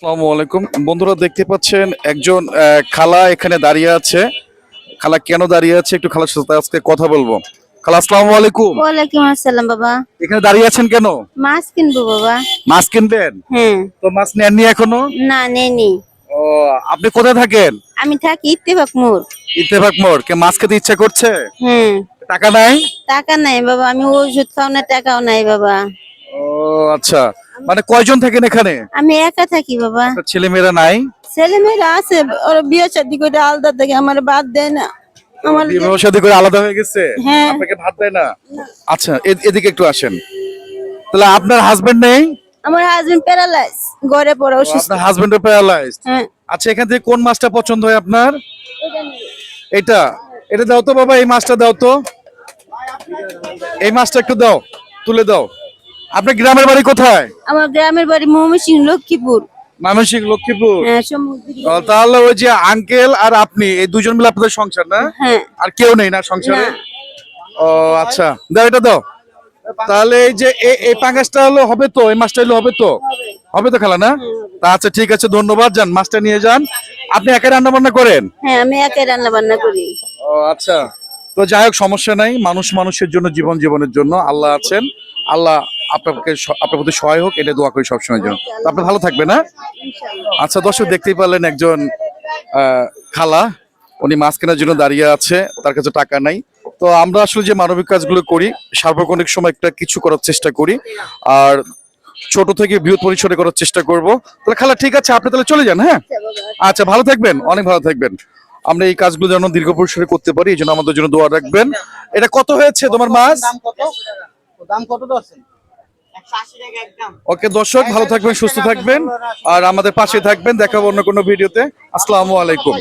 আসসালামু আলাইকুম বন্ধুরা, দেখতে পাচ্ছেন একজন খালা এখানে দাঁড়িয়ে আছে। খালা কেন দাঁড়িয়ে আছে একটু খালার সাথে আজকে কথা বলবো। খালা আসসালামু আলাইকুম। ওয়ালাইকুম আসসালাম বাবা। এখানে দাঁড়িয়ে আছেন কেন? মাছ কিনবো বাবা। মাছ কিনবেন? হ্যাঁ। তো মাছ নেননি এখনো? না নেনি। ও, আপনি কোথায় থাকেন? আমি থাকি ইত্তেফাক মোড়। ইত্তেফাক মোড়। কে মাছ খেতে ইচ্ছা করছে? হ্যাঁ। টাকা নাই? টাকা নাই বাবা, আমি ওষুধ খাও না, টাকাও নাই বাবা। ও আচ্ছা, মানে কয়জন থাকেন এখানে? আমি একা থাকি বাবা। আপনার ছেলে মেয়েরা নাই? ছেলে মেয়েরা আছে, ওরা বিয়ে শাদী করে আলাদা থেকে আমার বাদ দেয় না। আমার বিবাহ শাদী করে আলাদা হয়ে গেছে? হ্যাঁ। আপনাকে ভাত দেয় না? আচ্ছা, এদিকে একটু আসেন। তাহলে আপনার হাজবেন্ড নেই? আমার হাজবেন্ড প্যারালাইজ, ঘরে পড়া ও, অসুস্থ। আপনার হাজবেন্ড প্যারালাইজড। হ্যাঁ। আচ্ছা, এখান থেকে কোন মাছটা পছন্দ হয় আপনার? এটা এটা দাও তো বাবা, এই মাছটা দাও তো, এই মাছটা একটু দাও, তুলে দাও। আপনার গ্রামের বাড়ি কোথায়? আমার গ্রামের বাড়ি ময়মনসিংহ, লক্ষ্মীপুর। ময়মনসিংহ, লক্ষ্মীপুর। হ্যাঁ, সমুদ্র। তাহলে ওই যে আঙ্কেল আর আপনি এই দুজন মিলে আপনাদের সংসার না? হ্যাঁ। আর কেউ নেই না সংসারে? না। ও আচ্ছা, দাও এটা দাও। তাহলে এই যে এই পাঙ্গাসটা হলো হবে তো, এই মাছটা হলো হবে তো? হবে তো খালা না? তা আচ্ছা ঠিক আছে, ধন্যবাদ। যান মাছটা নিয়ে যান। আপনি একা রান্না বান্না করেন? হ্যাঁ, আমি একাই রান্না বান্না করি। ও আচ্ছা, তো যাই হোক, সমস্যা নাই। মানুষ মানুষের জন্য, জীবন জীবনের জন্য আল্লাহ আছেন। আল্লাহ আপনাকে আপনার প্রতি সহায় হোক, এটা দোয়া করি সবসময়ের জন্য। তো আপনি ভালো থাকবেন, না? আচ্ছা দর্শক, দেখতেই পারলেন একজন খালা, উনি মাছ কেনার জন্য দাঁড়িয়ে আছে, তার কাছে টাকা নাই। তো আমরা আসলে যে মানবিক কাজগুলো করি, সার্বক্ষণিক সময় একটা কিছু করার চেষ্টা করি, আর ছোট থেকে বৃহৎ পরিসরে করার চেষ্টা করব। তাহলে খালা ঠিক আছে, আপনি তাহলে চলে যান। হ্যাঁ, আচ্ছা, ভালো থাকবেন, অনেক ভালো থাকবেন। আমরা এই কাজগুলো যেন দীর্ঘ পরিসরে করতে পারি, এই জন্য আমাদের জন্য দোয়া রাখবেন। এটা কত হয়েছে তোমার মাছ? দাম কত দছেন? ওকে দর্শক, ভালো থাকবেন, সুস্থ থাকবেন, আর আমাদের পাশে থাকবেন। দেখাবো অন্য কোনো ভিডিওতে। আসসালামু আলাইকুম।